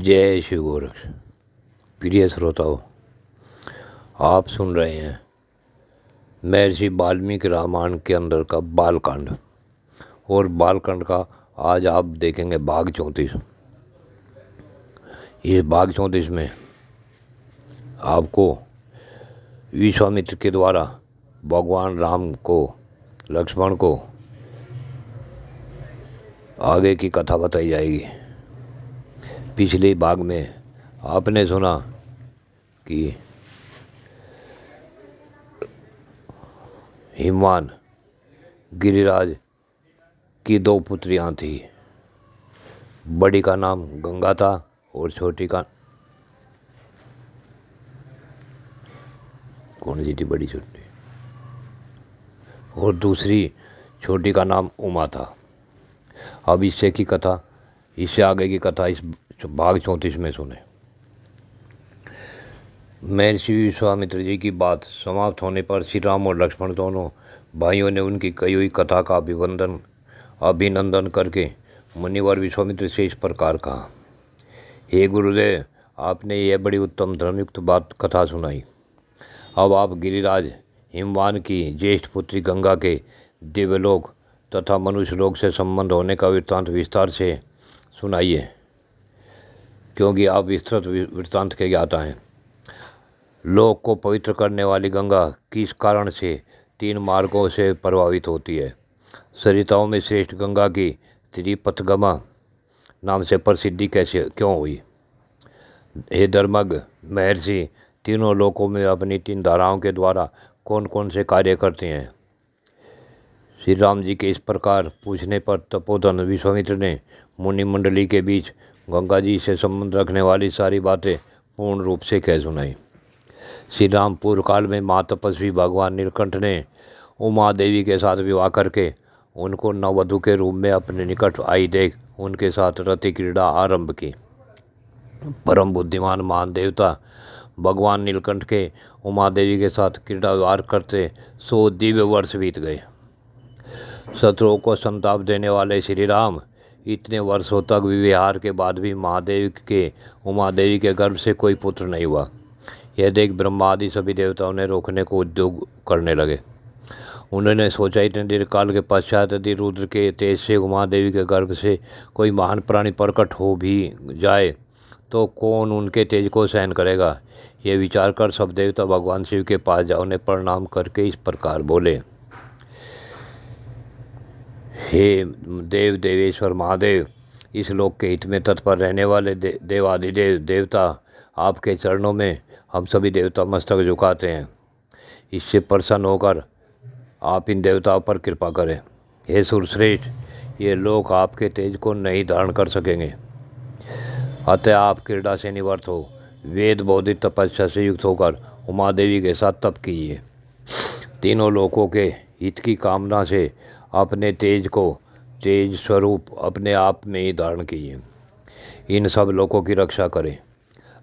जय शिव गोरक्ष। प्रिय श्रोताओं, आप सुन रहे हैं महर्षि वाल्मीकि रामायण के अंदर का बालकांड। और बालकांड का आज आप देखेंगे भाग 34। इस भाग 34 में आपको विश्वामित्र के द्वारा भगवान राम को, लक्ष्मण को आगे की कथा बताई जाएगी। पिछले भाग में आपने सुना कि हिमवान गिरिराज की दो पुत्रियां थी। बड़ी का नाम गंगा था और छोटी का कौन सी थी, बड़ी छोटी, और दूसरी छोटी का नाम उमा था। अब इससे आगे की कथा इस भाग 34 में सुने। महर्षि विश्वामित्र जी की बात समाप्त होने पर श्री राम और लक्ष्मण दोनों भाइयों ने उनकी कही हुई कथा का अभिनंदन करके मुनिवर विश्वामित्र से इस प्रकार कहा। हे गुरुदेव, आपने यह बड़ी उत्तम धर्मयुक्त बात कथा सुनाई। अब आप गिरिराज हिमवान की ज्येष्ठ पुत्री गंगा के दिव्यलोक तथा मनुष्य लोक से संबंध होने का वृत्तांत विस्तार से सुनाइए, क्योंकि आप विस्तृत वृत्तांत के ज्ञाता हैं। लोक को पवित्र करने वाली गंगा किस कारण से 3 मार्गों से प्रभावित होती है? सरिताओं में श्रेष्ठ गंगा की त्रिपथगमा नाम से प्रसिद्धि क्यों हुई? हे धर्मज्ञ महर्षि, तीनों लोकों में अपनी 3 धाराओं के द्वारा कौन कौन से कार्य करते हैं? श्री राम जी के इस प्रकार पूछने पर तपोधन विश्वामित्र ने मुनि मंडली के बीच गंगा जी से संबंध रखने वाली सारी बातें पूर्ण रूप से कह सुनाई। श्री राम पूर्व काल में महातपस्वी भगवान नीलकंठ ने उमा देवी के साथ विवाह करके उनको नववधू के रूप में अपने निकट आई देख उनके साथ रति क्रीड़ा आरंभ की। परम बुद्धिमान महान देवता भगवान नीलकंठ के उमा देवी के साथ क्रीड़ा व्यवहार करते 100 दिव्य वर्ष बीत गए। शत्रुओं को संताप देने वाले श्री राम इतने वर्षों तक विहार के बाद भी महादेव के उमा देवी के गर्भ से कोई पुत्र नहीं हुआ। यह देख ब्रह्मा आदि सभी देवताओं ने रोकने को उद्योग करने लगे। उन्होंने सोचा, इतने दीर्घ काल के पश्चात यदि रुद्र के तेज से उमा देवी के गर्भ से कोई महान प्राणी प्रकट हो भी जाए तो कौन उनके तेज को सहन करेगा? यह विचार कर सब देवता भगवान शिव के पास जा उन्हें प्रणाम करके इस प्रकार बोले। हे देव देवेश्वर महादेव, इस लोक के हित में तत्पर रहने वाले देवादिदेव देवता, आपके चरणों में हम सभी देवता मस्तक झुकाते हैं। इससे प्रसन्न होकर आप इन देवताओं पर कृपा करें। हे सुरश्रेष्ठ, ये लोक आपके तेज को नहीं धारण कर सकेंगे, अतः आप क्रीड़ा से निवृत्त हो वेद बोधित तपस्या से युक्त होकर उमा देवी के साथ तप कीजिए। तीनों लोकों के हित की कामना से अपने तेज को तेज स्वरूप अपने आप में ही धारण कीजिए। इन सब लोकों की रक्षा करें,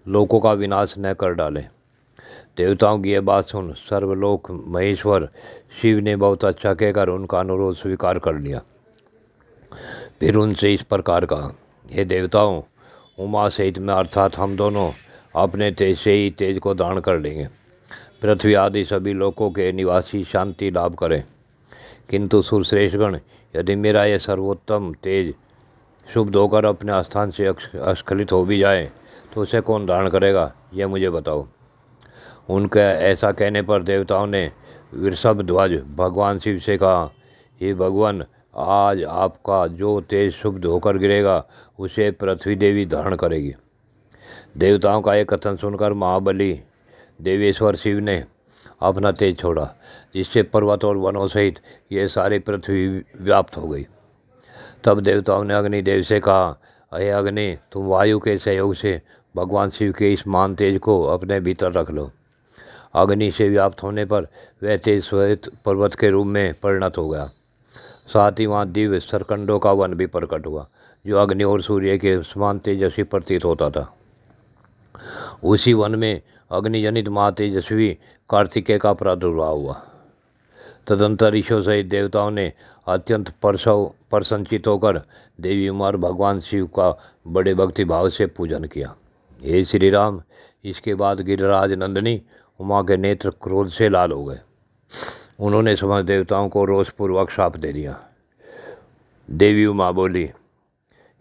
लोकों का विनाश न कर डालें। देवताओं की यह बात सुन सर्वलोक महेश्वर शिव ने बहुत अच्छा कहकर उनका अनुरोध स्वीकार कर लिया। फिर उनसे इस प्रकार कहा, हे देवताओं, उमा सहित में अर्थात हम दोनों अपने तेज से ही तेज को धारण कर लेंगे। पृथ्वी आदि सभी लोकों के निवासी शांति लाभ करें। किंतु सुरश्रेष्ठगण, यदि मेरा यह सर्वोत्तम तेज शुद्ध होकर अपने स्थान से अस्खलित हो भी जाए तो उसे कौन धारण करेगा, यह मुझे बताओ। उनके ऐसा कहने पर देवताओं ने वृषभ ध्वज भगवान शिव से कहा, हे भगवान, आज आपका जो तेज शुद्ध होकर गिरेगा उसे पृथ्वी देवी धारण करेगी। देवताओं का यह कथन सुनकर महाबली देवेश्वर शिव ने अपना तेज छोड़ा, जिससे पर्वत और वनों सहित ये सारी पृथ्वी व्याप्त हो गई। तब देवताओं ने अग्निदेव से कहा, अहे अग्नि, तुम वायु के सहयोग से भगवान शिव के इस महान तेज को अपने भीतर रख लो। अग्नि से व्याप्त होने पर वह तेज श्वेत पर्वत के रूप में परिणत हो गया। साथ ही वहाँ दिव्य सरकंडों का वन भी प्रकट हुआ, जो अग्नि और सूर्य के समान तेजस्वी प्रतीत होता था। उसी वन में अग्निजनित महातेजस्वी कार्तिकेय का प्रादुर्भाव हुआ। तदंतर ईश्वर सहित देवताओं ने अत्यंत प्रसन्नचित होकर देवी उमा और भगवान शिव का बड़े भक्ति भाव से पूजन किया। हे श्री राम, इसके बाद गिरिराज नंदिनी उमा के नेत्र क्रोध से लाल हो गए। उन्होंने समस्त देवताओं को रोषपूर्वक शाप दे दिया। देवी उमा बोली,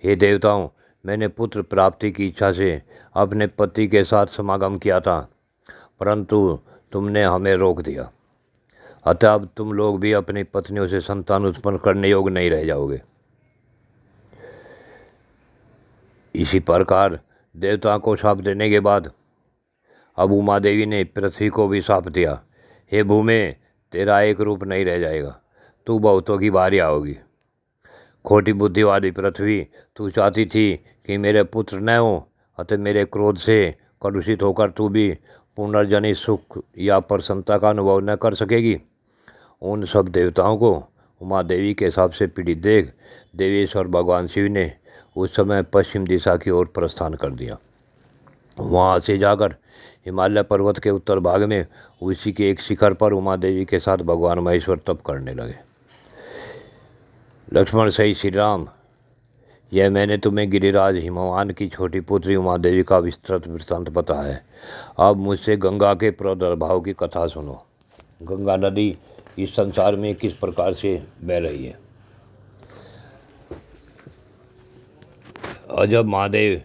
हे देवताओं, मैंने पुत्र प्राप्ति की इच्छा से अपने पति के साथ समागम किया था, परंतु तुमने हमें रोक दिया। अतः अब तुम लोग भी अपनी पत्नियों से संतान उत्पन्न करने योग्य नहीं रह जाओगे। इसी प्रकार देवता को शाप देने के बाद अब उमा देवी ने पृथ्वी को भी शाप दिया, हे भूमि, तेरा एक रूप नहीं रह जाएगा, तू बहुतों की बारी आओगी। खोटी बुद्धि वाली पृथ्वी, तू चाहती थी कि मेरे पुत्र न हो, अतः मेरे क्रोध से कलुषित होकर तू भी पुनर्जनित सुख या प्रसन्नता का अनुभव न कर सकेगी। उन सब देवताओं को उमा देवी के हिसाब से पीड़ित देख देवेश्वर भगवान शिव ने उस समय पश्चिम दिशा की ओर प्रस्थान कर दिया। वहाँ से जाकर हिमालय पर्वत के उत्तर भाग में उसी के एक शिखर पर उमा देवी के साथ भगवान महेश्वर तप करने लगे। लक्ष्मण सही श्री राम, यह मैंने तुम्हें गिरिराज हिमवान की छोटी पुत्री उमा देवी का विस्तृत वृत्तांत बताया है। अब मुझसे गंगा के प्रादुर्भाव की कथा सुनो। गंगा नदी इस संसार में किस प्रकार से बह रही है। और जब महादेव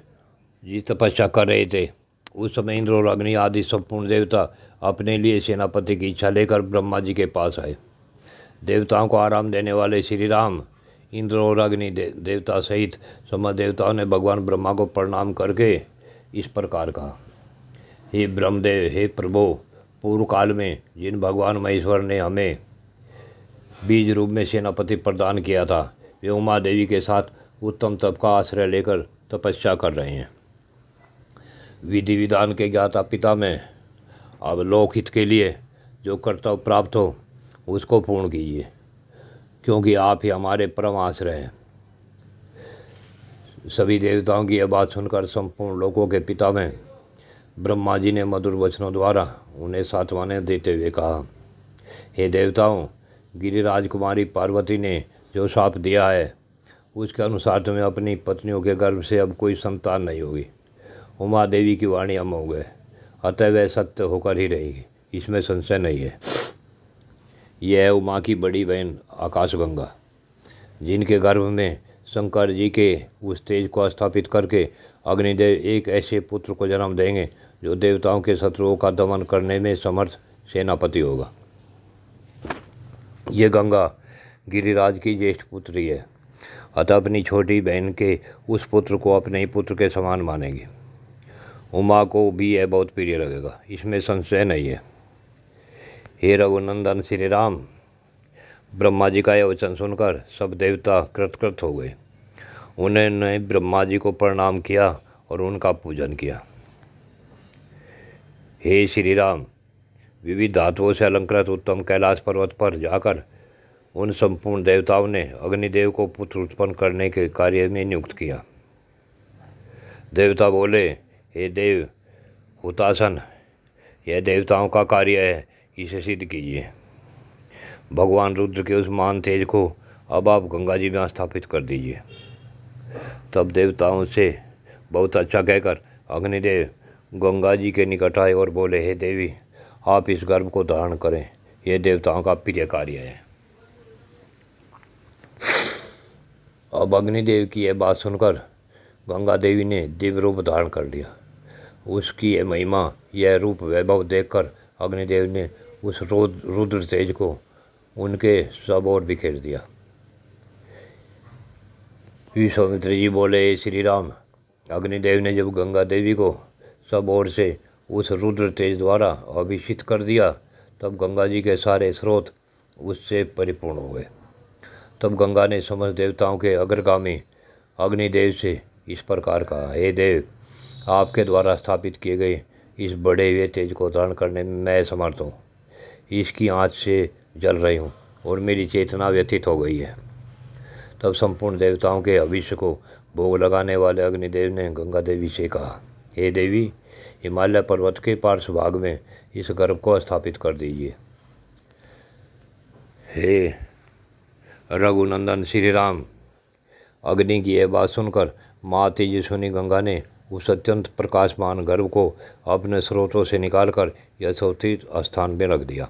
जी तपस्या कर रहे थे, उस समय इंद्र और अग्नि आदि संपूर्ण देवता अपने लिए सेनापति की इच्छा लेकर ब्रह्मा जी के पास आए। देवताओं को आराम देने वाले श्री राम, इंद्र और अग्नि देवता सहित समस्त देवताओं ने भगवान ब्रह्मा को प्रणाम करके इस प्रकार कहा, हे ब्रह्मदेव, हे प्रभु, पूर्व काल में जिन भगवान महेश्वर ने हमें बीज रूप में सेनापति प्रदान किया था, वे उमा देवी के साथ उत्तम तप का आश्रय लेकर तपस्या कर रहे हैं। विधि विधान के ज्ञाता पिता में अब लोकहित के लिए जो कर्तव्य प्राप्त हो उसको पूर्ण कीजिए, क्योंकि आप ही हमारे परम आश्रय हैं। सभी देवताओं की यह बात सुनकर संपूर्ण लोकों के पिता में ब्रह्मा जी ने मधुर वचनों द्वारा उन्हें सांत्वना देते हुए कहा, हे देवताओं, गिरिराज कुमारी पार्वती ने जो शाप दिया है उसके अनुसार तुम्हें अपनी पत्नियों के गर्भ से अब कोई संतान नहीं होगी। उमा देवी की वाणी अमोघ है, अतः वह सत्य होकर ही रहेगी, इसमें संशय नहीं है। यह है उमा की बड़ी बहन आकाशगंगा, जिनके गर्भ में शंकर जी के उस तेज को स्थापित करके अग्निदेव एक ऐसे पुत्र को जन्म देंगे जो देवताओं के शत्रुओं का दमन करने में समर्थ सेनापति होगा। ये गंगा गिरिराज की ज्येष्ठ पुत्री है, अतः अपनी छोटी बहन के उस पुत्र को अपने ही पुत्र के समान मानेगी। उमा को भी यह बहुत प्रिय लगेगा, इसमें संशय नहीं है। हे रघुनंदन श्री राम, ब्रह्मा जी का यह वचन सुनकर सब देवता कृतकृत हो गए। उन्होंने ब्रह्मा जी को प्रणाम किया और उनका पूजन किया। हे श्री राम, विविध धातुओं से अलंकृत उत्तम कैलाश पर्वत पर जाकर उन संपूर्ण देवताओं ने अग्निदेव को पुत्र उत्पन्न करने के कार्य में नियुक्त किया। देवता बोले, हे देव हुतासन, यह देवताओं का कार्य है, इसे सिद्ध कीजिए। भगवान रुद्र के उस महान तेज को अब आप गंगा जी में स्थापित कर दीजिए। तब देवताओं से बहुत अच्छा कहकर अग्निदेव गंगा जी के निकट आए और बोले, हे देवी, आप इस गर्भ को धारण करें, यह देवताओं का प्रिय कार्य है। अब अग्निदेव की यह बात सुनकर गंगा देवी ने दिव्य रूप धारण कर लिया। उसकी यह महिमा, यह रूप वैभव देखकर अग्निदेव ने उस रुद्र तेज को उनके सब ओर बिखेर दिया। विश्वामित्र जी बोले, श्री राम, अग्निदेव ने जब गंगा देवी को सब ओर से उस रुद्र तेज द्वारा अभिषिक्त कर दिया, तब गंगा जी के सारे स्रोत उससे परिपूर्ण हो गए। तब गंगा ने समस्त देवताओं के अग्रगामी अग्निदेव से इस प्रकार कहा, हे देव, आपके द्वारा स्थापित किए गए इस बड़े हुए तेज को धारण करने में मैं समर्थ हूँ। इसकी आँच से जल रही हूँ और मेरी चेतना व्यथित हो गई है। तब संपूर्ण देवताओं के अभिषेक को भोग लगाने वाले अग्निदेव ने गंगा देवी से कहा, हे देवी, हिमालय पर्वत के पार्श्व भाग में इस गर्भ को स्थापित कर दीजिए। हे रघुनंदन श्री राम। अग्नि की यह बात सुनकर माँ तेजस्विनी गंगा ने उस अत्यंत प्रकाशमान गर्भ को अपने स्रोतों से निकालकर यथोचित स्थान में रख दिया।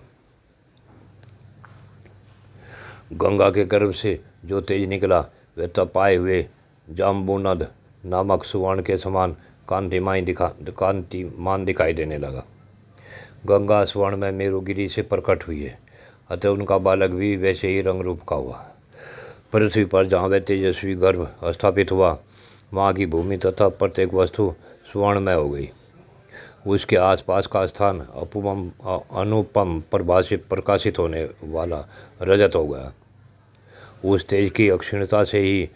गंगा के गर्भ से जो तेज निकला वह तपाए हुए जाम्बूनद नामक सुवर्ण के समान कांतिमान दिखाई देने लगा। गंगा स्वर्ण में मेरुगिरी से प्रकट हुई है, अतः उनका बालक भी वैसे ही रंग रूप का हुआ। पृथ्वी पर जहाँ वह तेजस्वी गर्भ स्थापित हुआ, वहाँ की भूमि तथा प्रत्येक वस्तु स्वर्णमय हो गई। उसके आसपास का स्थान अनुपम प्रकाशित होने वाला रजत हो गया। उस तेज की अक्षीणता से ही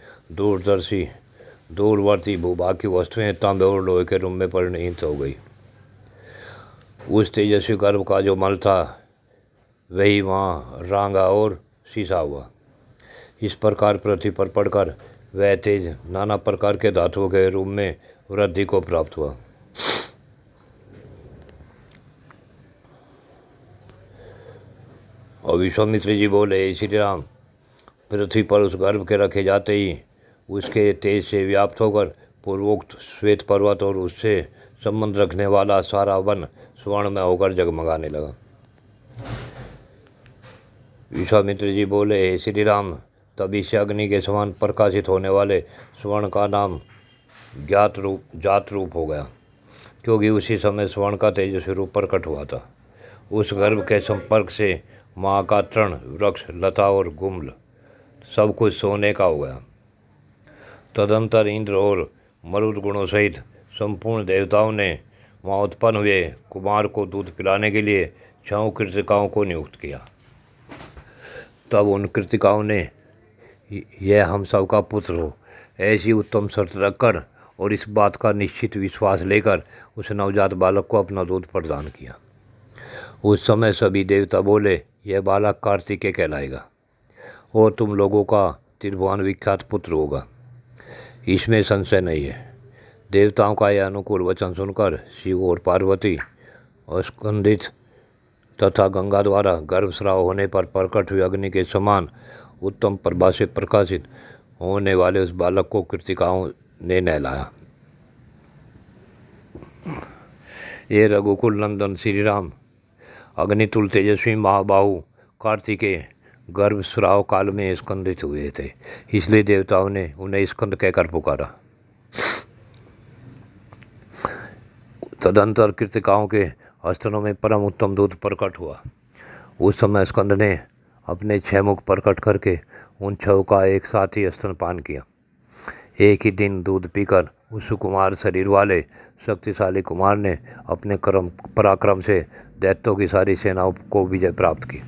दूरवर्ती भूभाग की वस्तुएं तांबे और लोहे के रूप में परिणत हो गई। उस तेजस्वी गर्भ का जो मल था वही वहाँ रांगा और शीशा हुआ। इस प्रकार पृथ्वी पर पड़कर वह तेज नाना प्रकार के धातुओं के रूप में वृद्धि को प्राप्त हुआ। और विश्वामित्र जी बोले, श्री राम, पृथ्वी पर उस गर्भ के रखे जाते ही उसके तेज से व्याप्त होकर पूर्वोक्त श्वेत पर्वत और उससे संबंध रखने वाला सारा वन स्वर्ण में होकर जगमगाने लगा। विश्वामित्र जी बोले, श्री राम, तभी से अग्नि के समान प्रकाशित होने वाले स्वर्ण का नाम जात रूप हो गया, क्योंकि उसी समय स्वर्ण का तेजस्वी रूप प्रकट हुआ था। उस गर्भ के संपर्क से माँ का तृण, वृक्ष, लता और गुम्ल सब कुछ सोने का हो गया। तदंतर इंद्र और मरुद गुणों सहित संपूर्ण देवताओं ने वहाँ उत्पन्न हुए कुमार को दूध पिलाने के लिए 6 कृतिकाओं को नियुक्त किया। तब उन कृतिकाओं ने यह हम सब का पुत्र हो ऐसी उत्तम शर्त रखकर और इस बात का निश्चित विश्वास लेकर उस नवजात बालक को अपना दूध प्रदान किया। उस समय सभी देवता बोले, यह बालक कार्तिकेय कहलाएगा और तुम लोगों का त्रिभुवन विख्यात पुत्र होगा, इसमें संशय नहीं है। देवताओं का यह अनुकूल वचन सुनकर शिव और पार्वती स्कंदित तथा गंगा द्वारा गर्भस्राव होने पर प्रकट हुई अग्नि के समान उत्तम प्रभा से प्रकाशित होने वाले उस बालक को कृतिकाओं ने नहलाया। ये रघुकुल नंदन श्री राम, अग्नितुल तेजस्वी महाबाहु कार्तिकेय गर्भस्राव काल में स्कंदित हुए थे, इसलिए देवताओं ने उन्हें स्कंद कहकर पुकारा। तदंतर कृतिकाओं के स्तनों में परम उत्तम दूध प्रकट हुआ। उस समय स्कंद ने अपने 6 मुख प्रकट करके उन 6 का एक साथ ही स्तनपान किया। एक ही दिन दूध पीकर उस सुकुमार शरीर वाले शक्तिशाली कुमार ने अपने पराक्रम से दैत्यों की सारी सेनाओं को विजय प्राप्त की।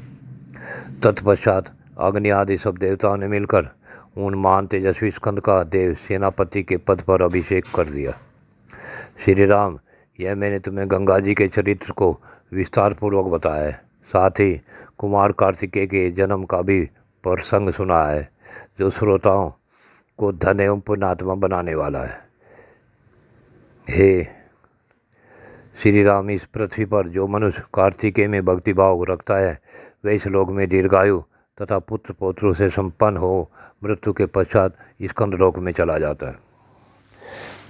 तत्पश्चात अग्नि आदि सब देवताओं ने मिलकर उन महान तेजस्वी स्कंद का देव सेनापति के पद पर अभिषेक कर दिया। श्री राम, यह मैंने तुम्हें गंगा जी के चरित्र को विस्तार पूर्वक बताया है। साथ ही कुमार कार्तिकेय के जन्म का भी प्रसंग सुना है, जो श्रोताओं को धन्य एवं पुण्यात्मा बनाने वाला है। हे श्री राम, इस पृथ्वी पर जो मनुष्य कार्तिकेय में भक्तिभाव रखता है वह इस लोक में दीर्घायु तथा पुत्र पौत्रों से संपन्न हो मृत्यु के पश्चात स्कंद लोक में चला जाता है।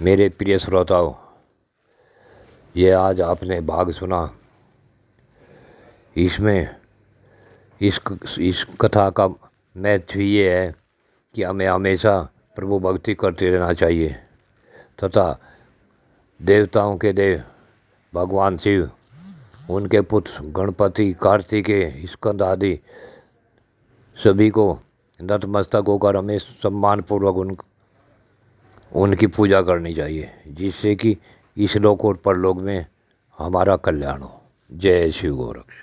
मेरे प्रिय श्रोताओं, यह आज आपने भाग सुना। इसमें इस कथा का महत्व ये है कि हमें हमेशा प्रभु भक्ति करते रहना चाहिए तथा देवताओं के देव भगवान शिव, उनके पुत्र गणपति, कार्तिकेय, स्कंद आदि सभी को नतमस्तक होकर हमें सम्मानपूर्वक उनकी पूजा करनी चाहिए, जिससे कि इस लोक और परलोक में हमारा कल्याण हो। जय शिव गोरक्ष।